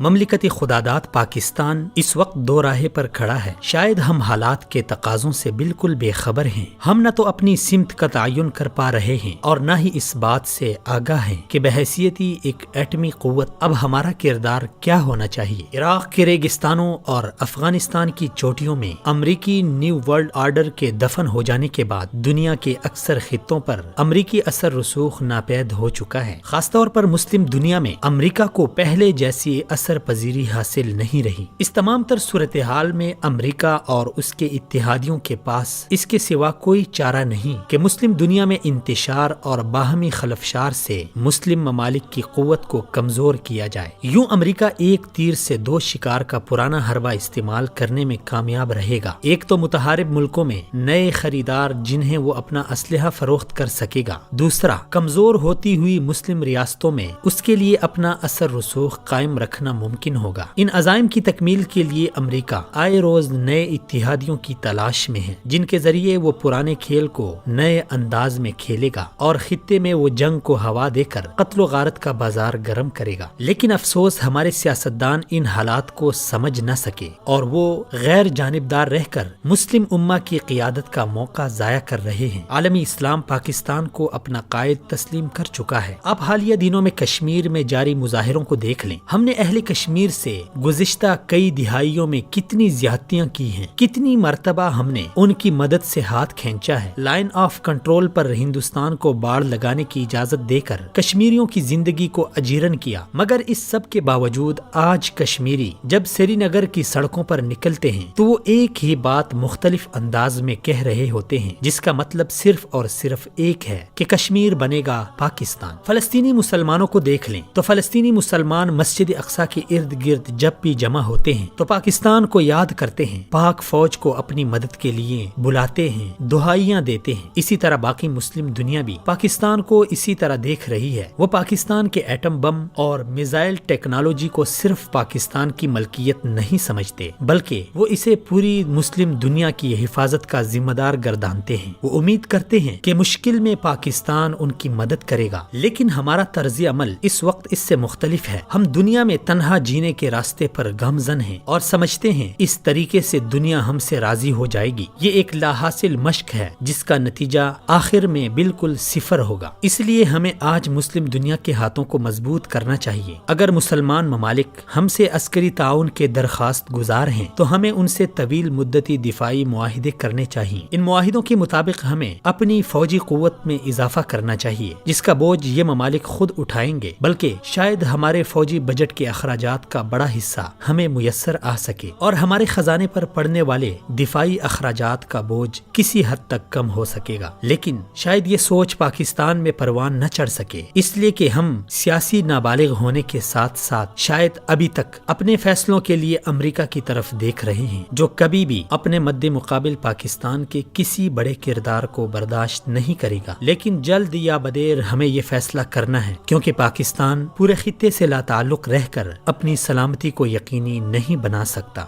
مملکت خداداد پاکستان اس وقت دو راہے پر کھڑا ہے۔ شاید ہم حالات کے تقاضوں سے بالکل بے خبر ہیں۔ ہم نہ تو اپنی سمت کا تعین کر پا رہے ہیں اور نہ ہی اس بات سے آگاہ ہیں کہ بحیثیتی ایک ایٹمی قوت اب ہمارا کردار کیا ہونا چاہیے۔ عراق کے ریگستانوں اور افغانستان کی چوٹیوں میں امریکی نیو ورلڈ آرڈر کے دفن ہو جانے کے بعد دنیا کے اکثر خطوں پر امریکی اثر رسوخ ناپید ہو چکا ہے۔ خاص طور پر مسلم دنیا میں امریکہ کو پہلے جیسی اثر پذیری حاصل نہیں رہی۔ اس تمام تر صورتحال میں امریکہ اور اس کے اتحادیوں کے پاس اس کے سوا کوئی چارہ نہیں کہ مسلم دنیا میں انتشار اور باہمی خلفشار سے مسلم ممالک کی قوت کو کمزور کیا جائے۔ یوں امریکہ ایک تیر سے دو شکار کا پرانا حربہ استعمال کرنے میں کامیاب رہے گا۔ ایک تو متحارب ملکوں میں نئے خریدار جنہیں وہ اپنا اسلحہ فروخت کر سکے گا، دوسرا کمزور ہوتی ہوئی مسلم ریاستوں میں اس کے لیے اپنا اثر رسوخ قائم رکھنا ممکن ہوگا۔ ان عزائم کی تکمیل کے لیے امریکہ آئے روز نئے اتحادیوں کی تلاش میں ہے جن کے ذریعے وہ پرانے کھیل کو نئے انداز میں کھیلے گا اور خطے میں وہ جنگ کو ہوا دے کر قتل و غارت کا بازار گرم کرے گا۔ لیکن افسوس ہمارے سیاستدان ان حالات کو سمجھ نہ سکے اور وہ غیر جانبدار رہ کر مسلم امہ کی قیادت کا موقع ضائع کر رہے ہیں۔ عالمی اسلام پاکستان کو اپنا قائد تسلیم کر چکا ہے۔ آپ حالیہ دنوں میں کشمیر میں جاری مظاہروں کو دیکھ لیں۔ ہم نے اہل کشمیر سے گزشتہ کئی دہائیوں میں کتنی زیادتیاں کی ہیں، کتنی مرتبہ ہم نے ان کی مدد سے ہاتھ کھینچا ہے۔ لائن آف کنٹرول پر ہندوستان کو باڑ لگانے کی اجازت دے کر کشمیریوں کی زندگی کو اجیرن کیا، مگر اس سب کے باوجود آج کشمیری جب سری نگر کی سڑکوں پر نکلتے ہیں تو وہ ایک ہی بات مختلف انداز میں کہہ رہے ہوتے ہیں، جس کا مطلب صرف اور صرف ایک ہے کہ کشمیر بنے گا پاکستان۔ فلسطینی مسلمانوں کو دیکھ لیں تو فلسطینی مسلمان مسجد اقصی کے ارد گرد جب بھی جمع ہوتے ہیں تو پاکستان کو یاد کرتے ہیں، پاک فوج کو اپنی مدد کے لیے بلاتے ہیں، دعائیاں دیتے ہیں۔ اسی طرح باقی مسلم دنیا بھی پاکستان کو اسی طرح دیکھ رہی ہے۔ وہ پاکستان کے ایٹم بم اور میزائل ٹیکنالوجی کو صرف پاکستان کی ملکیت نہیں سمجھتے بلکہ وہ اسے پوری مسلم دنیا کی حفاظت کا ذمہ دار گردانتے ہیں۔ وہ امید کرتے ہیں کہ مشکل میں پاکستان ان کی مدد کرے گا، لیکن ہمارا طرز عمل اس وقت اس سے مختلف ہے۔ ہم دنیا میں تنہا جینے کے راستے پر گامزن ہیں اور سمجھتے ہیں اس طریقے سے دنیا ہم سے راضی ہو جائے گی۔ یہ ایک لا حاصل مشق ہے جس کا نتیجہ آخر میں بالکل صفر ہوگا۔ اس لیے ہمیں آج مسلم دنیا کے ہاتھوں کو مضبوط کرنا چاہیے۔ اگر مسلمان ممالک ہم سے عسکری تعاون کے درخواست گزار ہیں تو ہمیں ان سے طویل مدتی دفاعی معاہدے کرنے چاہیے۔ ان معاہدوں کے مطابق ہمیں اپنی فوجی قوت میں اضافہ کرنا چاہیے جس کا بوجھ یہ ممالک خود اٹھائیں گے، بلکہ شاید ہمارے فوجی بجٹ کے اخراجات کا بڑا حصہ ہمیں میسر آ سکے اور ہمارے خزانے پر پڑنے والے دفاعی اخراجات کا بوجھ کسی حد تک کم ہو سکے گا۔ لیکن شاید یہ سوچ پاکستان میں پروان نہ چڑھ سکے، اس لیے کہ ہم سیاسی نابالغ ہونے کے ساتھ ساتھ شاید ابھی تک اپنے فیصلوں کے لیے امریکہ کی طرف دیکھ رہے ہیں، جو کبھی بھی اپنے مد مقابل پاکستان کے کسی بڑے کردار کو برداشت نہیں کرے گا۔ لیکن جلد یا بدیر ہمیں یہ فیصلہ کرنا ہے، کیونکہ پاکستان پورے خطے سے لا تعلق رہ کر اپنی سلامتی کو یقینی نہیں بنا سکتا۔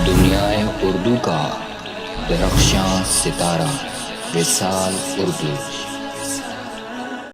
دنیائے اردو کا درخشاں ستارہ وصال اردو۔